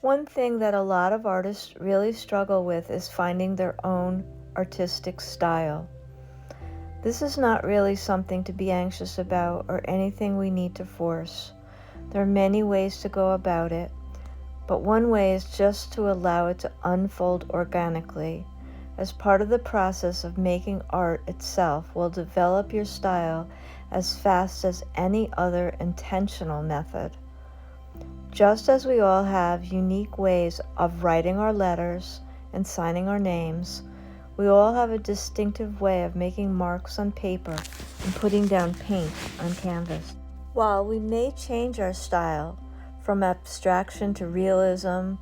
One thing that a lot of artists really struggle with is finding their own artistic style. This is not really something to be anxious about or anything we need to force. There are many ways to go about it, but one way is just to allow it to unfold organically. As part of the process of making art itself will develop your style as fast as any other intentional method. Just as we all have unique ways of writing our letters and signing our names, we all have a distinctive way of making marks on paper and putting down paint on canvas. While we may change our style from abstraction to realism,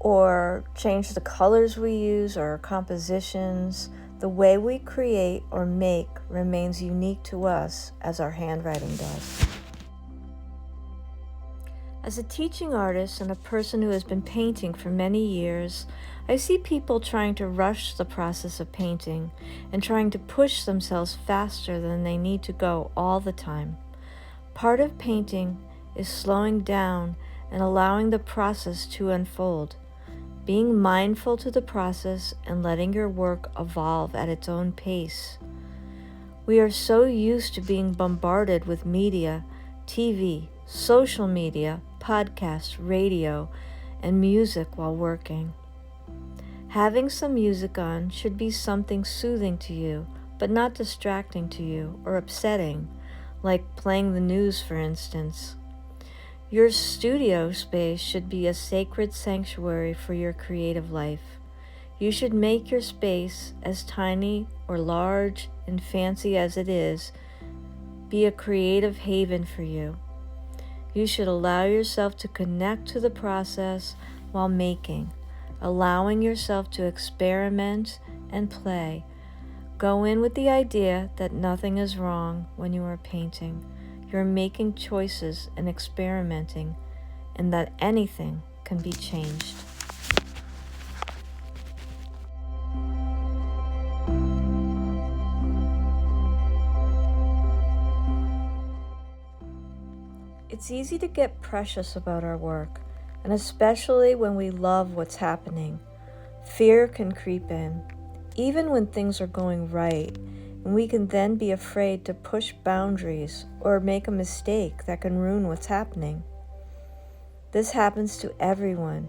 or change the colors we use or compositions, the way we create or make remains unique to us as our handwriting does. As a teaching artist and a person who has been painting for many years, I see people trying to rush the process of painting and trying to push themselves faster than they need to go all the time. Part of painting is slowing down and allowing the process to unfold, being mindful to the process and letting your work evolve at its own pace. We are so used to being bombarded with media, TV, social media, podcasts, radio, and music while working. Having some music on should be something soothing to you, but not distracting to you or upsetting, like playing the news, for instance. Your studio space should be a sacred sanctuary for your creative life. You should make your space, as tiny or large and fancy as it is, be a creative haven for you. You should allow yourself to connect to the process while making, allowing yourself to experiment and play. Go in with the idea that nothing is wrong when you are painting. You're making choices and experimenting, and that anything can be changed. It's easy to get precious about our work, and especially when we love what's happening. Fear can creep in, even when things are going right, and we can then be afraid to push boundaries or make a mistake that can ruin what's happening. This happens to everyone,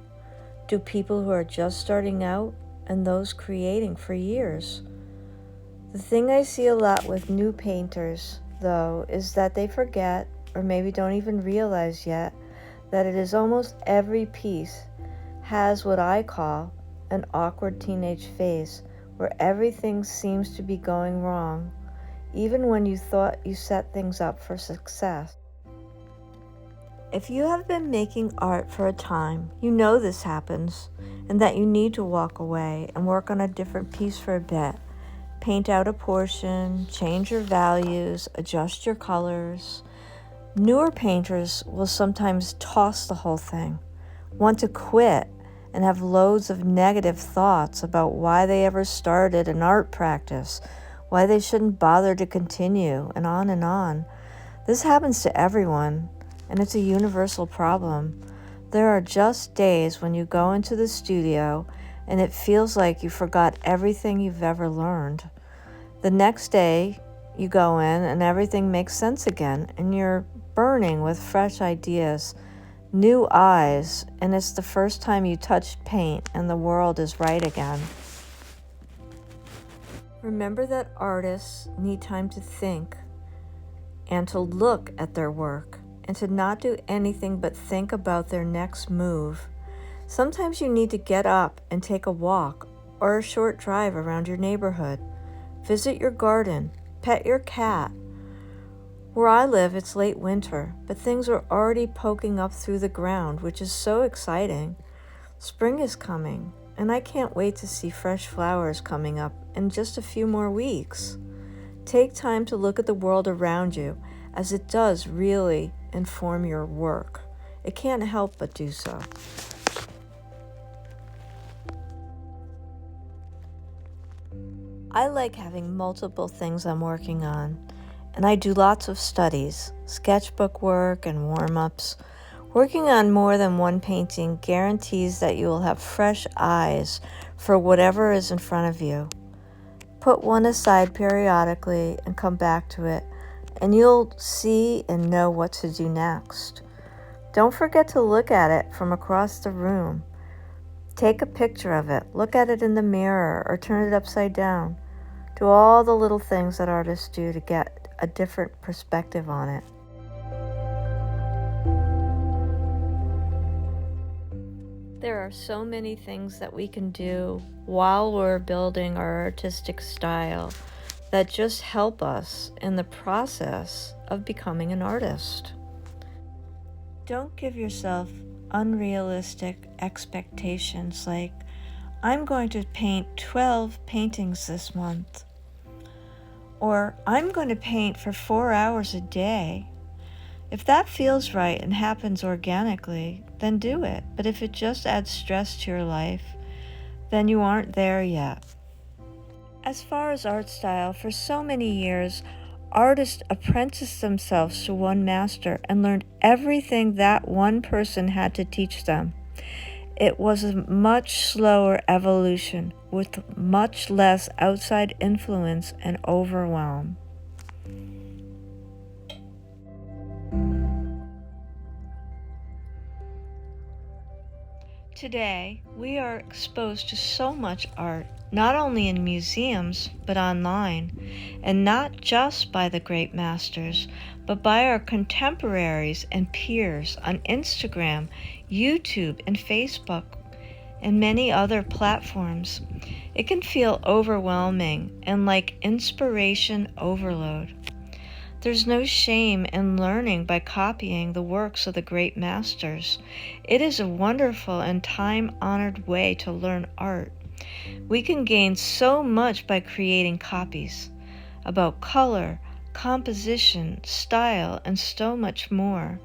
to people who are just starting out and those creating for years. The thing I see a lot with new painters, though, is that they forget, or maybe don't even realize yet, that it is almost every piece has what I call an awkward teenage phase, where everything seems to be going wrong, even when you thought you set things up for success. If you have been making art for a time, you know this happens, and that you need to walk away and work on a different piece for a bit. Paint out a portion, change your values, adjust your colors. Newer painters will sometimes toss the whole thing, want to quit, and have loads of negative thoughts about why they ever started an art practice, why they shouldn't bother to continue, and on and on. This happens to everyone, and it's a universal problem. There are just days when you go into the studio and it feels like you forgot everything you've ever learned. The next day, you go in and everything makes sense again, and you're burning with fresh ideas, new eyes, and it's the first time you touched paint and the world is right again. Remember that artists need time to think and to look at their work and to not do anything but think about their next move. Sometimes you need to get up and take a walk or a short drive around your neighborhood. Visit your garden, pet your cat. Where I live, it's late winter, but things are already poking up through the ground, which is so exciting. Spring is coming, and I can't wait to see fresh flowers coming up in just a few more weeks. Take time to look at the world around you, as it does really inform your work. It can't help but do so. I like having multiple things I'm working on, and I do lots of studies, sketchbook work and warm-ups, Working on more than one painting guarantees that you will have fresh eyes for whatever is in front of you. Put one aside periodically and come back to it, and you'll see and know what to do next. Don't forget to look at it from across the room. Take a picture of it, look at it in the mirror, or turn it upside down. Do all the little things that artists do to get a different perspective on it. There are so many things that we can do while we're building our artistic style that just help us in the process of becoming an artist. Don't give yourself unrealistic expectations like, I'm going to paint 12 paintings this month, or I'm going to paint for 4 hours a day. If that feels right and happens organically, then do it. But if it just adds stress to your life, then you aren't there yet. As far as art style, for so many years, artists apprenticed themselves to one master and learned everything that one person had to teach them. It was a much slower evolution with much less outside influence and overwhelm. Today, we are exposed to so much art, not only in museums, but online, and not just by the great masters, but by our contemporaries and peers on Instagram, YouTube, and Facebook, and many other platforms. It can feel overwhelming and like inspiration overload. There's no shame in learning by copying the works of the great masters. It is a wonderful and time-honored way to learn art. We can gain so much by creating copies about color, composition, style, and so much more.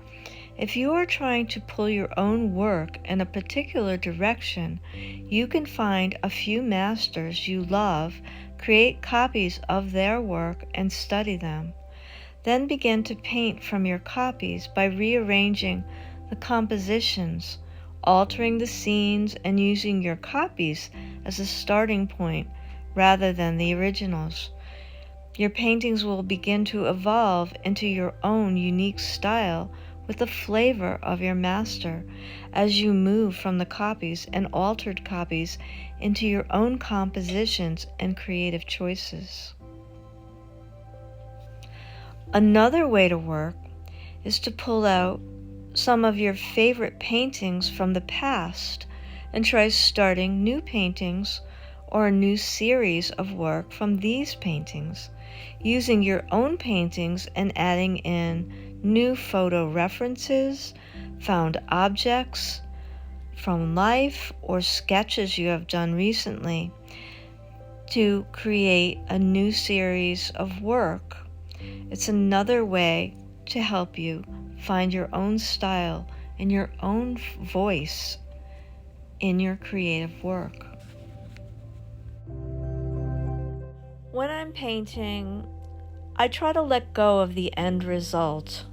If you are trying to pull your own work in a particular direction, you can find a few masters you love, create copies of their work, and study them. Then begin to paint from your copies by rearranging the compositions, altering the scenes, and using your copies as a starting point rather than the originals. Your paintings will begin to evolve into your own unique style with the flavor of your master as you move from the copies and altered copies into your own compositions and creative choices. Another way to work is to pull out some of your favorite paintings from the past and try starting new paintings or a new series of work from these paintings, using your own paintings and adding in new photo references, found objects from life, or sketches you have done recently to create a new series of work. It's another way to help you find your own style and your own voice in your creative work. When I'm painting, I try to let go of the end result.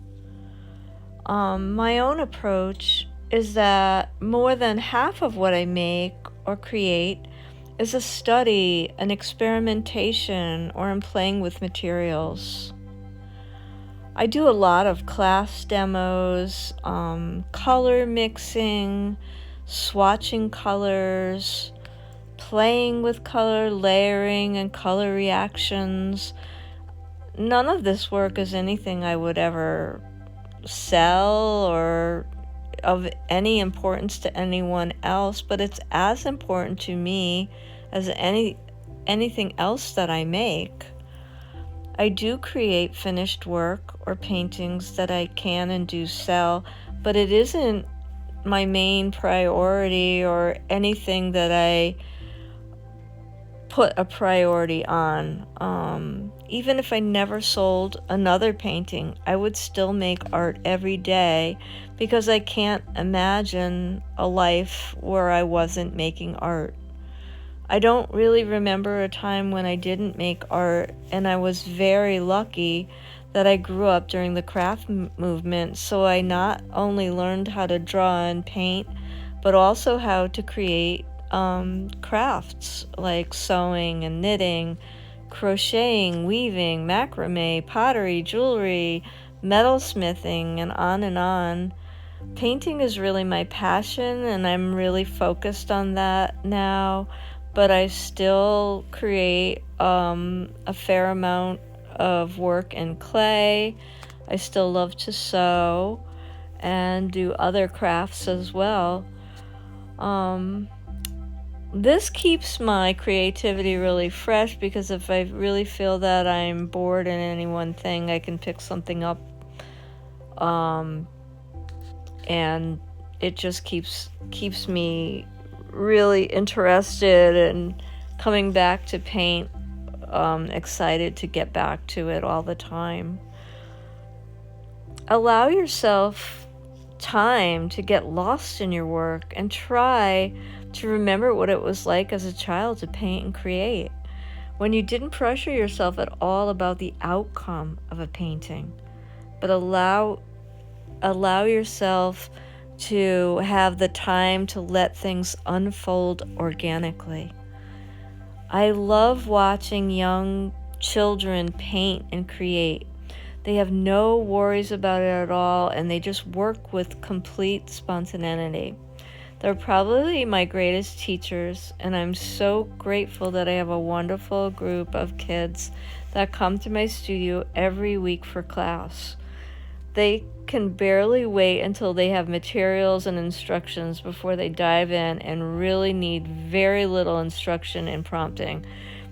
My own approach is that more than half of what I make or create is a study, an experimentation, or I'm playing with materials. I do a lot of class demos, color mixing, swatching colors, playing with color, layering, and color reactions. None of this work is anything I would ever sell or of any importance to anyone else, but it's as important to me as anything else that I make. I do create finished work or paintings that I can and do sell, but it isn't my main priority or anything that I put a priority on. Even if I never sold another painting, I would still make art every day because I can't imagine a life where I wasn't making art. I don't really remember a time when I didn't make art, and I was very lucky that I grew up during the craft movement, so I not only learned how to draw and paint, but also how to create crafts like sewing and knitting, crocheting, weaving, macrame, pottery, jewelry, metalsmithing, and on and on. Painting is really my passion, and I'm really focused on that now, but I still create a fair amount of work in clay. I still love to sew and do other crafts as well. This keeps my creativity really fresh, because if I really feel that I'm bored in any one thing, I can pick something up, and it just keeps me really interested and coming back to paint, excited to get back to it all the time. Allow yourself time to get lost in your work and try to remember what it was like as a child to paint and create, when you didn't pressure yourself at all about the outcome of a painting, but allow yourself to have the time to let things unfold organically. I love watching young children paint and create. They have no worries about it at all, and they just work with complete spontaneity. They're probably my greatest teachers, and I'm so grateful that I have a wonderful group of kids that come to my studio every week for class. They can barely wait until they have materials and instructions before they dive in, and really need very little instruction and prompting.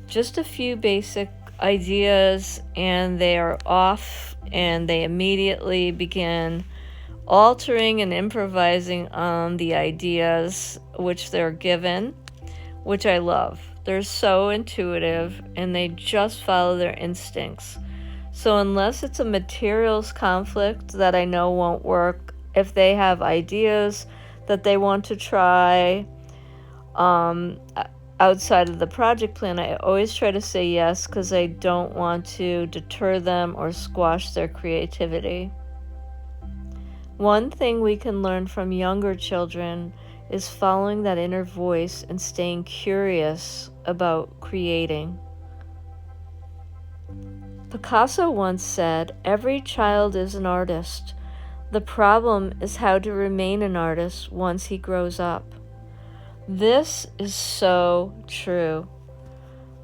Just a few basic ideas, and they are off, and they immediately begin altering and improvising on the ideas which they're given, which I love. They're so intuitive, and they just follow their instincts. So unless it's a materials conflict that I know won't work, if they have ideas that they want to try outside of the project plan, I always try to say yes, because I don't want to deter them or squash their creativity. One thing we can learn from younger children is following that inner voice and staying curious about creating. Picasso once said, "Every child is an artist. The problem is how to remain an artist once he grows up." This is so true.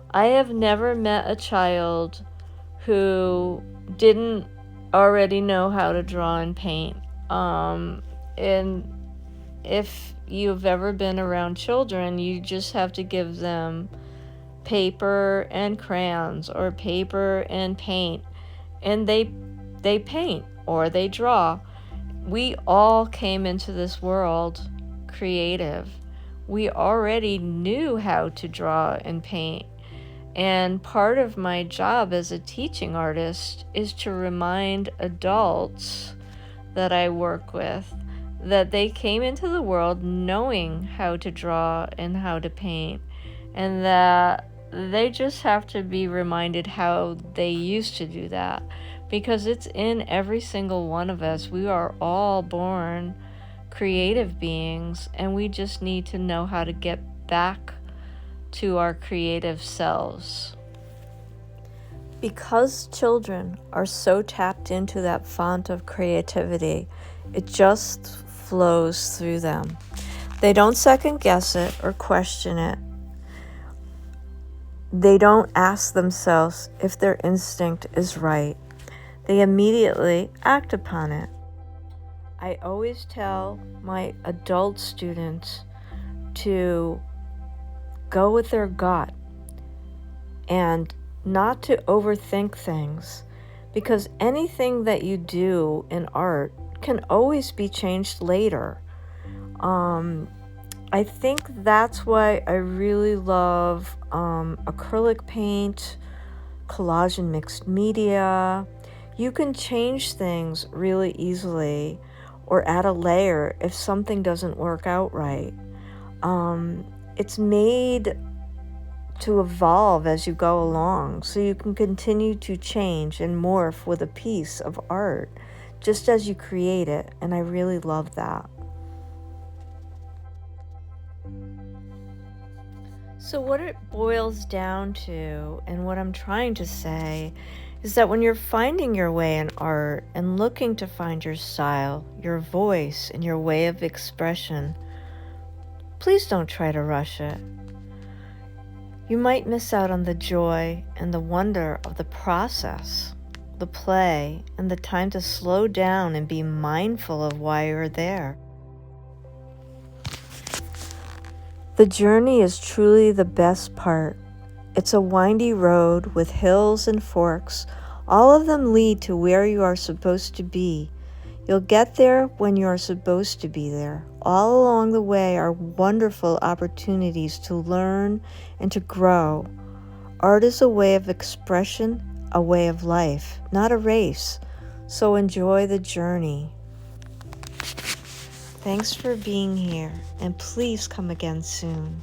I have never met a child who didn't already know how to draw and paint. And if you've ever been around children, you just have to give them paper and crayons or paper and paint, and they paint or they draw. We all came into this world creative. We already knew how to draw and paint. And part of my job as a teaching artist is to remind adults that I work with that they came into the world knowing how to draw and how to paint, and that they just have to be reminded how they used to do that, because it's in every single one of us. We are all born creative beings, and we just need to know how to get back to our creative selves. Because children are so tapped into that font of creativity, it just flows through them. They don't second guess it or question it. They don't ask themselves if their instinct is right. They immediately act upon it. I always tell my adult students to go with their gut and not to overthink things, because anything that you do in art can always be changed later. I think that's why I really love acrylic paint, collage and mixed media. You can change things really easily or add a layer if something doesn't work out right. It's made to evolve as you go along, so you can continue to change and morph with a piece of art just as you create it. And I really love that. So what it boils down to, and what I'm trying to say, is that when you're finding your way in art and looking to find your style, your voice, and your way of expression, please don't try to rush it. You might miss out on the joy and the wonder of the process, the play, and the time to slow down and be mindful of why you're there. The journey is truly the best part. It's a windy road with hills and forks. All of them lead to where you are supposed to be. You'll get there when you are supposed to be there. All along the way are wonderful opportunities to learn and to grow. Art is a way of expression, a way of life, not a race. So enjoy the journey. Thanks for being here, and please come again soon.